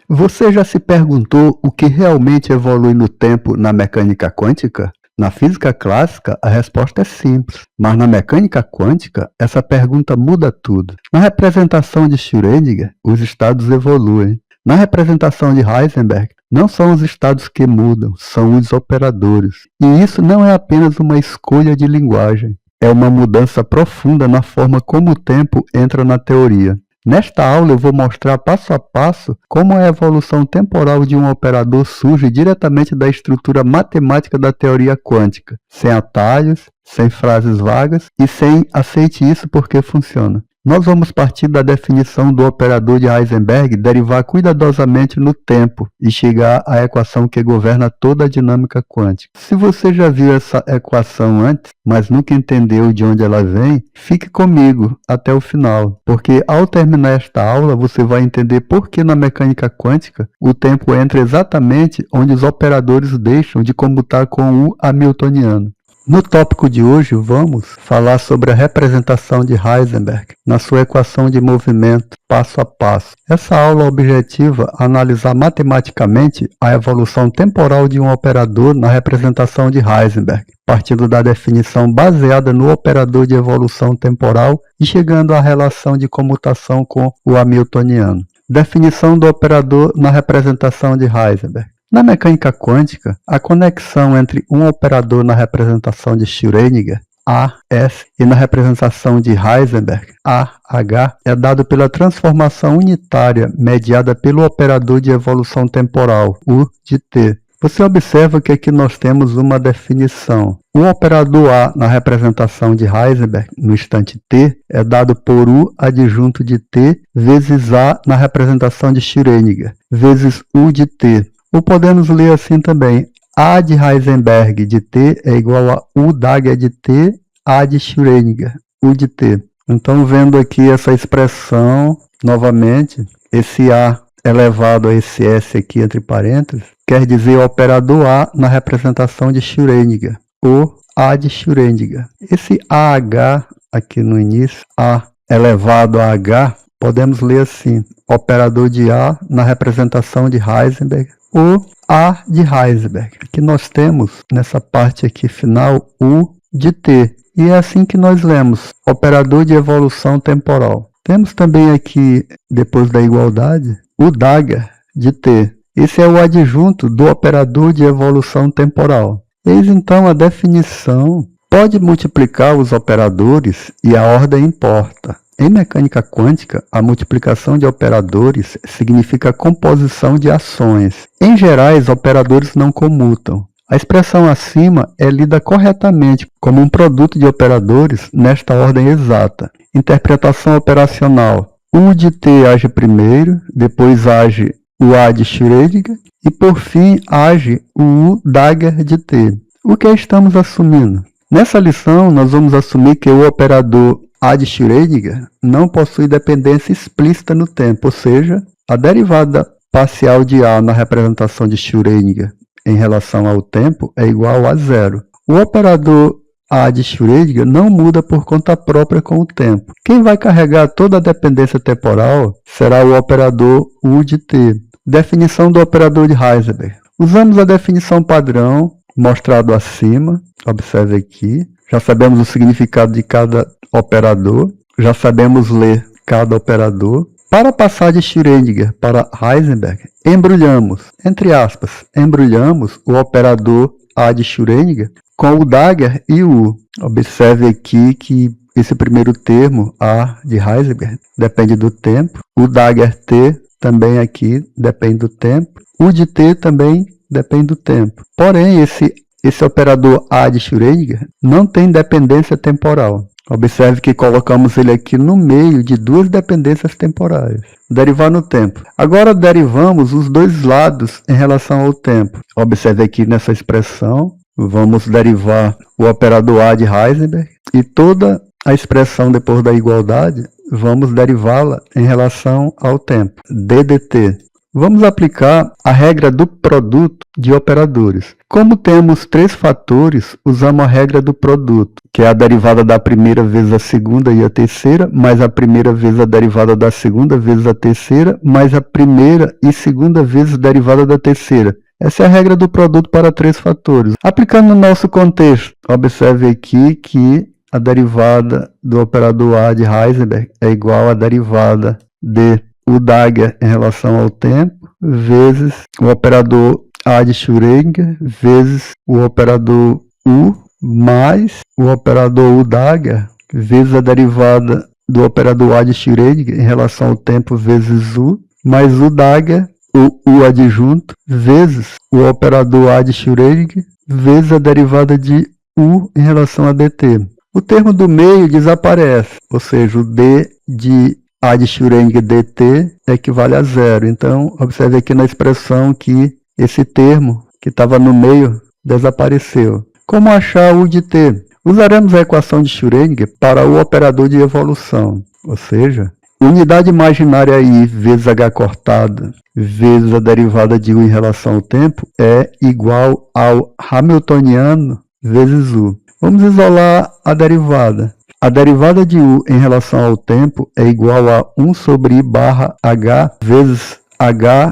Você já se perguntou o que realmente evolui no tempo na mecânica quântica? Na física clássica, a resposta é simples, mas na mecânica quântica, essa pergunta muda tudo. Na representação de Schrödinger, os estados evoluem. Na representação de Heisenberg, não são os estados que mudam, são os operadores. E isso não é apenas uma escolha de linguagem, é uma mudança profunda na forma como o tempo entra na teoria. Nesta aula eu vou mostrar passo a passo como a evolução temporal de um operador surge diretamente da estrutura matemática da teoria quântica, sem atalhos, sem frases vagas e sem aceite isso porque funciona. Nós vamos partir da definição do operador de Heisenberg, derivar cuidadosamente no tempo e chegar à equação que governa toda a dinâmica quântica. Se você já viu essa equação antes, mas nunca entendeu de onde ela vem, fique comigo até o final, porque ao terminar esta aula você vai entender por que na mecânica quântica o tempo entra exatamente onde os operadores deixam de comutar com o hamiltoniano. No tópico de hoje, vamos falar sobre a representação de Heisenberg na sua equação de movimento passo a passo. Essa aula objetiva analisar matematicamente a evolução temporal de um operador na representação de Heisenberg, partindo da definição baseada no operador de evolução temporal e chegando à relação de comutação com o hamiltoniano. Definição do operador na representação de Heisenberg. Na mecânica quântica, a conexão entre um operador na representação de Schrödinger, A, S, e na representação de Heisenberg, A, H, é dado pela transformação unitária mediada pelo operador de evolução temporal, U de T. Você observa que aqui nós temos uma definição. O operador A na representação de Heisenberg, no instante t, é dado por U adjunto de t vezes A na representação de Schrödinger, vezes U de t. Ou podemos ler assim também, A de Heisenberg de t é igual a U Dagger de t, A de Schrödinger, U de t. Então, vendo aqui essa expressão, novamente, esse A elevado a esse S aqui entre parênteses, quer dizer o operador A na representação de Schrödinger, ou A de Schrödinger. Esse AH aqui no início, A elevado a H, podemos ler assim, operador de A na representação de Heisenberg, ou A de Heisenberg. Aqui nós temos, nessa parte aqui final, U de T. E é assim que nós lemos, operador de evolução temporal. Temos também aqui, depois da igualdade, o Dagger de T. Esse é o adjunto do operador de evolução temporal. Eis então a definição. Pode multiplicar os operadores e a ordem importa. Em mecânica quântica, a multiplicação de operadores significa a composição de ações. Em gerais, operadores não comutam. A expressão acima é lida corretamente como um produto de operadores nesta ordem exata. Interpretação operacional. U de T age primeiro, depois age o A de Schrödinger e, por fim, age o U Dagger de T. O que estamos assumindo? Nessa lição, nós vamos assumir que o operador A de Schrödinger não possui dependência explícita no tempo, ou seja, a derivada parcial de A na representação de Schrödinger em relação ao tempo é igual a zero. O operador A de Schrödinger não muda por conta própria com o tempo. Quem vai carregar toda a dependência temporal será o operador U de T. Definição do operador de Heisenberg. Usamos a definição padrão mostrado acima, observe aqui. Já sabemos o significado de cada operador, já sabemos ler cada operador. Para passar de Schrödinger para Heisenberg, embrulhamos, entre aspas, embrulhamos o operador A de Schrödinger com o Dagger e o U. Observe aqui que esse primeiro termo, A de Heisenberg, depende do tempo. O Dagger T também aqui depende do tempo. O de T também depende do tempo. Porém, esse operador A de Schrödinger não tem dependência temporal. Observe que colocamos ele aqui no meio de duas dependências temporais. Derivar no tempo. Agora derivamos os dois lados em relação ao tempo. Observe aqui nessa expressão, vamos derivar o operador A de Heisenberg e toda a expressão depois da igualdade, vamos derivá-la em relação ao tempo. D de t. Vamos aplicar a regra do produto de operadores. Como temos 3 fatores, usamos a regra do produto, que é a derivada da primeira vezes a segunda e a terceira, mais a primeira vezes a derivada da segunda vezes a terceira, mais a primeira e segunda vezes a derivada da terceira. Essa é a regra do produto para 3 fatores. Aplicando no nosso contexto, observe aqui que a derivada do operador A de Heisenberg é igual à derivada de o Dagger em relação ao tempo, vezes o operador A de Schrödinger, vezes o operador U, mais o operador U Dagger, vezes a derivada do operador A de Schrödinger em relação ao tempo, vezes U, mais o Dagger, o U adjunto, vezes o operador A de Schrödinger, vezes a derivada de U em relação a dt. O termo do meio desaparece, ou seja, o D de A de Schrödinger dt equivale a zero. Então, observe aqui na expressão que esse termo que estava no meio desapareceu. Como achar U de t? Usaremos a equação de Schrödinger para o operador de evolução, ou seja, unidade imaginária I vezes h cortado vezes a derivada de U em relação ao tempo é igual ao hamiltoniano vezes U. Vamos isolar a derivada. A derivada de U em relação ao tempo é igual a 1 sobre I barra H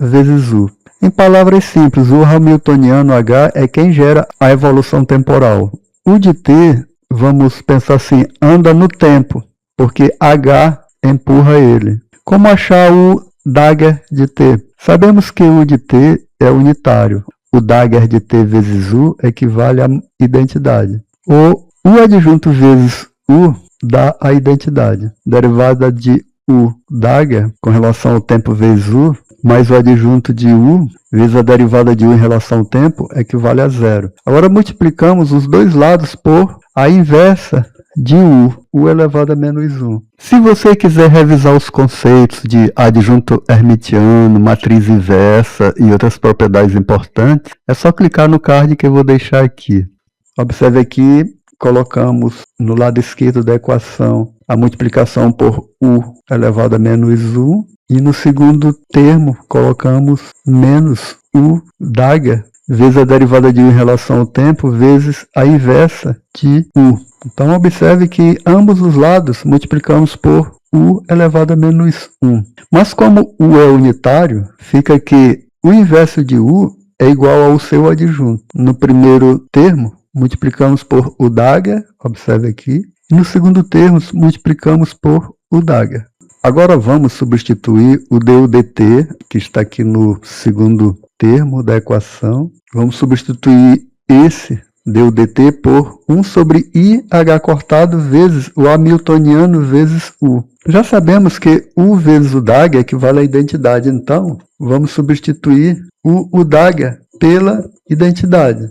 vezes U. Em palavras simples, o hamiltoniano H é quem gera a evolução temporal. U de t, vamos pensar assim, anda no tempo, porque H empurra ele. Como achar o Dagger de t? Sabemos que U de t é unitário. O Dagger de t vezes U equivale à identidade. O U adjunto vezes U dá a identidade. Derivada de U Dagger com relação ao tempo vezes U, mais o adjunto de U vezes a derivada de U em relação ao tempo equivale a zero. Agora multiplicamos os dois lados por a inversa de U elevado a menos 1. Se você quiser revisar os conceitos de adjunto hermitiano, matriz inversa e outras propriedades importantes, é só clicar no card que eu vou deixar aqui. Observe aqui, colocamos no lado esquerdo da equação a multiplicação por U elevado a menos 1 e no segundo termo colocamos menos U Dagger vezes a derivada de U em relação ao tempo vezes a inversa de U. Então observe que ambos os lados multiplicamos por U elevado a menos 1. Mas como U é unitário, fica que o inverso de U é igual ao seu adjunto. No primeiro termo, multiplicamos por U Dagger, observe aqui, e no segundo termo, multiplicamos por U Dagger. Agora vamos substituir o du dt, que está aqui no segundo termo da equação. Vamos substituir esse du dt por 1 sobre I h cortado vezes o hamiltoniano vezes U. Já sabemos que U vezes U Dagger equivale à identidade, então vamos substituir o U Dagger pela identidade.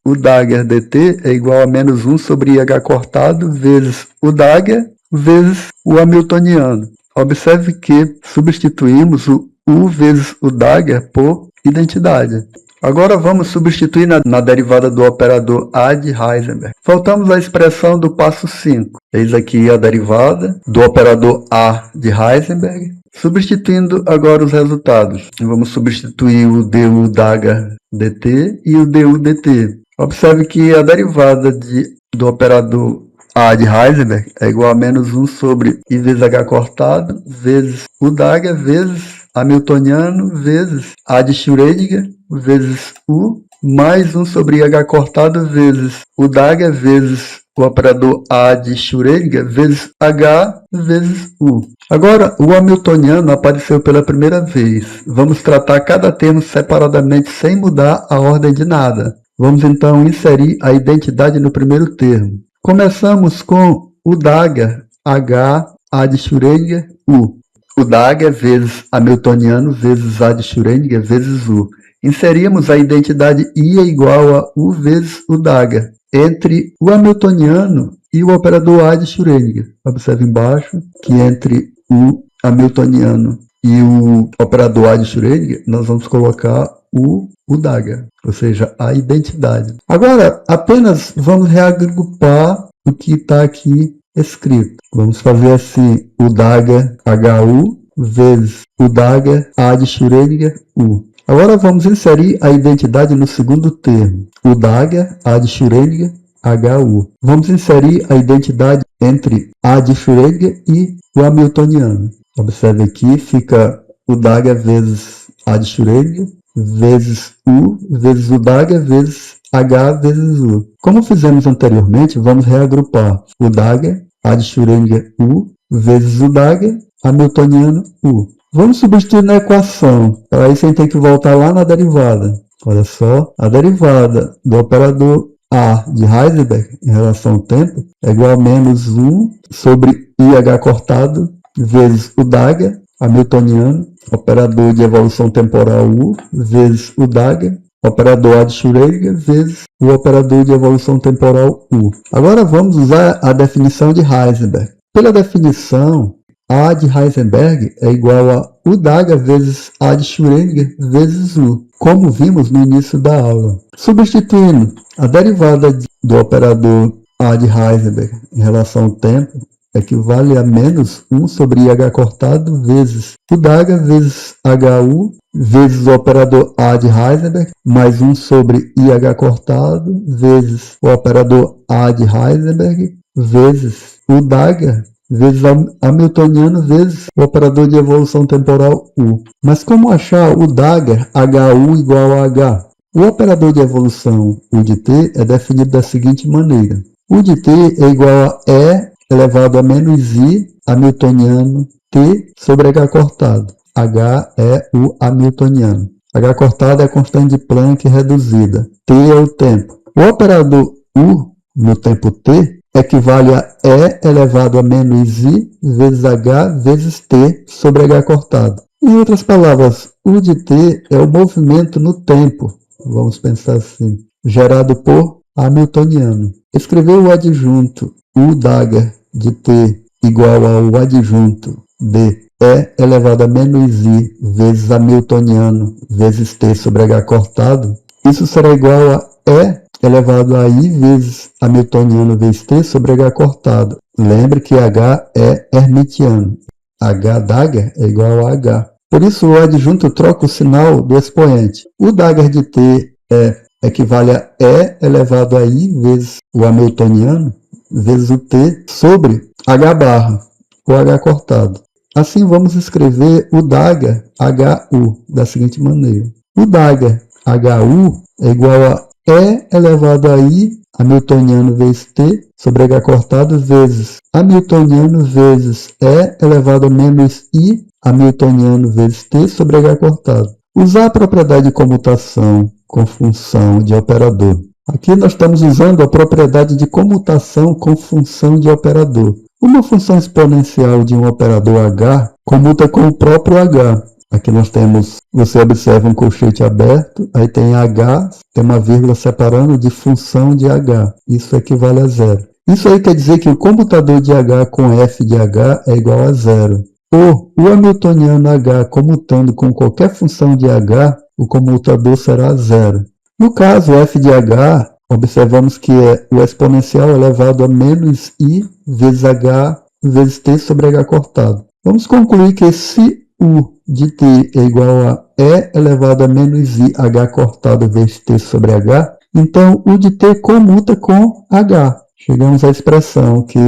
U Dagger dt é igual a menos 1 sobre IH cortado vezes U Dagger vezes o hamiltoniano. Observe que substituímos o U vezes U Dagger por identidade. Agora vamos substituir na derivada do operador A de Heisenberg. Voltamos à expressão do passo 5. Eis aqui a derivada do operador A de Heisenberg. Substituindo agora os resultados. Vamos substituir o du Dagger dt e o du dt. Observe que a derivada do operador A de Heisenberg é igual a menos 1 sobre I vezes H cortado vezes U Dagger vezes hamiltoniano vezes A de Schrödinger vezes U mais 1 sobre H cortado vezes U Dagger vezes o operador A de Schrödinger vezes H vezes U. Agora, o hamiltoniano apareceu pela primeira vez. Vamos tratar cada termo separadamente sem mudar a ordem de nada. Vamos então inserir a identidade no primeiro termo. Começamos com U Dagger, H, A de Schrödinger, U. U Dagger vezes hamiltoniano vezes A de Schrödinger vezes U. Inserimos a identidade I é igual a U vezes U Dagger entre o hamiltoniano e o operador A de Schrödinger. Observe embaixo que entre o hamiltoniano e o operador A de Schrödinger nós vamos colocar o Dagger, ou seja, a identidade. Agora, apenas vamos reagrupar o que está aqui escrito. Vamos fazer assim, U Dagger HU vezes o Dagger, A de Schrödinger, U. Agora vamos inserir a identidade no segundo termo. O Dagger, A de Schrödinger, HU. Vamos inserir a identidade entre A de Schrödinger e o hamiltoniano. Observe aqui, fica o Dagger vezes A de Schrödinger, vezes U, vezes o Dagger, vezes H vezes U. Como fizemos anteriormente, vamos reagrupar o Dagger, A de Schrödinger, U, vezes o Dagger, hamiltoniano, U. Vamos substituir na equação. Para isso, a gente tem que voltar lá na derivada. Olha só, a derivada do operador A de Heisenberg em relação ao tempo é igual a menos 1 sobre IH cortado vezes o Dagger, hamiltoniano, operador de evolução temporal U, vezes o Dagger, operador A de Schrödinger, vezes o operador de evolução temporal U. Agora vamos usar a definição de Heisenberg. Pela definição, A de Heisenberg é igual a U Dagger vezes A de Schrödinger vezes U, como vimos no início da aula. Substituindo a derivada do operador A de Heisenberg em relação ao tempo, equivale a menos 1 sobre IH cortado vezes o Dagger vezes HU vezes o operador A de Heisenberg mais 1 sobre IH cortado vezes o operador A de Heisenberg vezes o Dagger vezes hamiltoniano vezes o operador de evolução temporal U. Mas como achar o Dagger HU igual a H? O operador de evolução U de T é definido da seguinte maneira. U de T é igual a E elevado a menos I hamiltoniano T sobre H cortado. H é o hamiltoniano. H cortado é a constante de Planck reduzida. T é o tempo. O operador U no tempo T equivale a E elevado a menos I vezes H vezes T sobre H cortado. Em outras palavras, U de T é o movimento no tempo, vamos pensar assim, gerado por hamiltoniano. Escrever o adjunto U Dagger de T igual ao adjunto de E elevado a menos I vezes hamiltoniano vezes T sobre H cortado, isso será igual a E elevado a I vezes hamiltoniano vezes T sobre H cortado. Lembre que H é hermitiano. H Dagger é igual a H. Por isso, o adjunto troca o sinal do expoente. O Dagger de T equivale a E elevado a I vezes o hamiltoniano vezes o T sobre H barra, o H cortado. Assim, vamos escrever o Dagger HU da seguinte maneira. O Dagger HU é igual a E elevado a I hamiltoniano vezes T sobre H cortado vezes hamiltoniano vezes E elevado a menos I hamiltoniano vezes T sobre H cortado. Usar a propriedade de comutação com função de operador. Aqui nós estamos usando a propriedade de comutação com função de operador. Uma função exponencial de um operador H comuta com o próprio H. Aqui nós temos, você observa um colchete aberto, aí tem H, tem uma vírgula separando de função de H. Isso equivale a zero. Isso aí quer dizer que o comutador de H com f de H é igual a zero. Ou o hamiltoniano H comutando com qualquer função de H, o comutador será zero. No caso, f de H, observamos que é o exponencial elevado a menos I vezes H vezes T sobre H cortado. Vamos concluir que se U de T é igual a E elevado a menos I H cortado vezes T sobre H, então U de T comuta com H. Chegamos à expressão que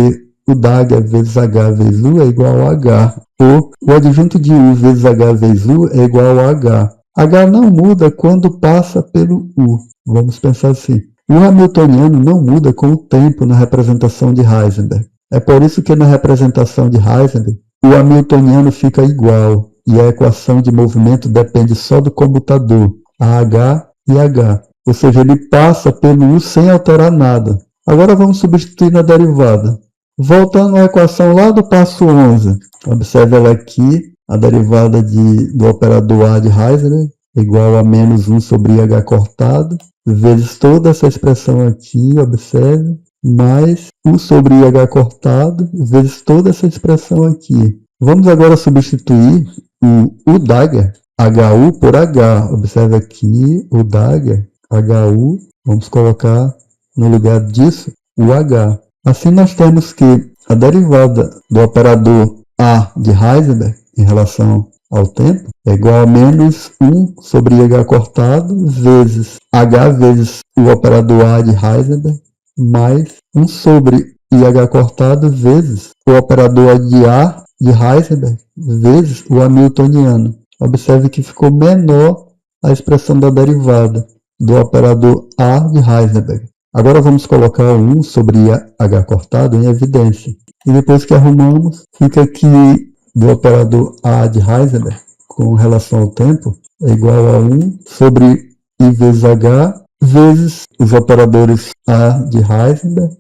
o Dagger vezes H vezes U é igual a H, ou o adjunto de U vezes H vezes U é igual a H. H não muda quando passa pelo U. Vamos pensar assim. O hamiltoniano não muda com o tempo na representação de Heisenberg. É por isso que na representação de Heisenberg, o hamiltoniano fica igual e a equação de movimento depende só do comutador, AH e H. Ou seja, ele passa pelo U sem alterar nada. Agora vamos substituir na derivada. Voltando à equação lá do passo 11, observe ela aqui, a derivada do operador A de Heisenberg é igual a menos 1 sobre IH cortado, vezes toda essa expressão aqui, observe, mais 1 sobre IH cortado, vezes toda essa expressão aqui. Vamos agora substituir o Dagger HU por H. Observe aqui o Dagger HU, vamos colocar no lugar disso o H. Assim nós temos que a derivada do operador A de Heisenberg em relação ao tempo é igual a menos 1 sobre IH cortado vezes H vezes o operador A de Heisenberg mais 1 sobre IH cortado vezes o operador de A de Heisenberg vezes o hamiltoniano. Observe que ficou menor a expressão da derivada do operador A de Heisenberg. Agora vamos colocar 1 sobre H cortado em evidência. E depois que arrumamos, fica que do operador A de Heisenberg com relação ao tempo é igual a 1 sobre I vezes H vezes os operadores A de Heisenberg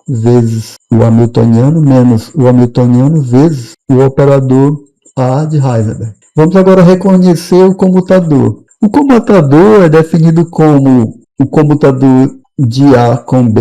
vezes o hamiltoniano menos o hamiltoniano vezes o operador A de Heisenberg. Vamos agora reconhecer o comutador. O comutador é definido como o comutador de A com B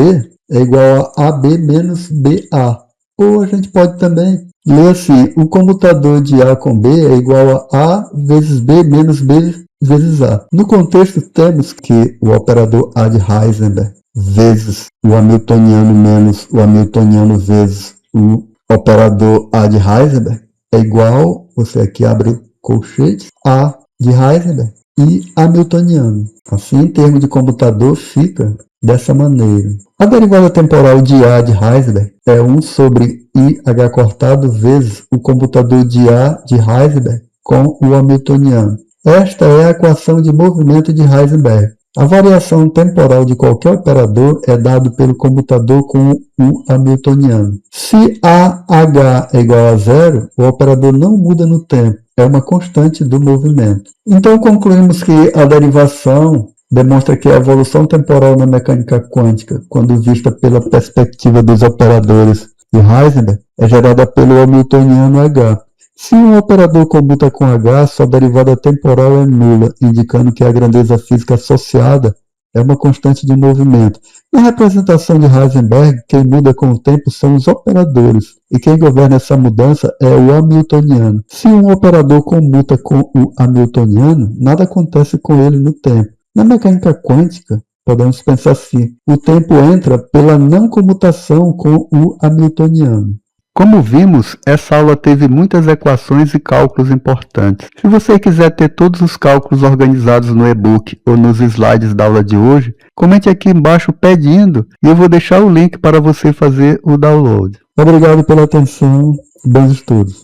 é igual a AB menos BA. Ou a gente pode também ler assim, o comutador de A com B é igual a A vezes B menos B vezes A. No contexto, temos que o operador A de Heisenberg vezes o hamiltoniano menos o hamiltoniano vezes o operador A de Heisenberg é igual, você aqui abre colchetes, A de Heisenberg e hamiltoniano. Assim, em termos de comutador, fica dessa maneira. A derivada temporal de A de Heisenberg é 1 sobre IH cortado vezes o comutador de A de Heisenberg com o hamiltoniano. Esta é a equação de movimento de Heisenberg. A variação temporal de qualquer operador é dado pelo comutador com o hamiltoniano. Se AH é igual a zero, o operador não muda no tempo, é uma constante do movimento. Então concluímos que a derivação demonstra que a evolução temporal na mecânica quântica, quando vista pela perspectiva dos operadores de Heisenberg, é gerada pelo hamiltoniano H. Se um operador comuta com H, sua derivada temporal é nula, indicando que a grandeza física associada é uma constante de movimento. Na representação de Heisenberg, quem muda com o tempo são os operadores, e quem governa essa mudança é o hamiltoniano. Se um operador comuta com o hamiltoniano, nada acontece com ele no tempo. Na mecânica quântica, podemos pensar assim, o tempo entra pela não comutação com o hamiltoniano. Como vimos, essa aula teve muitas equações e cálculos importantes. Se você quiser ter todos os cálculos organizados no e-book ou nos slides da aula de hoje, comente aqui embaixo pedindo e eu vou deixar o link para você fazer o download. Obrigado pela atenção, bons estudos.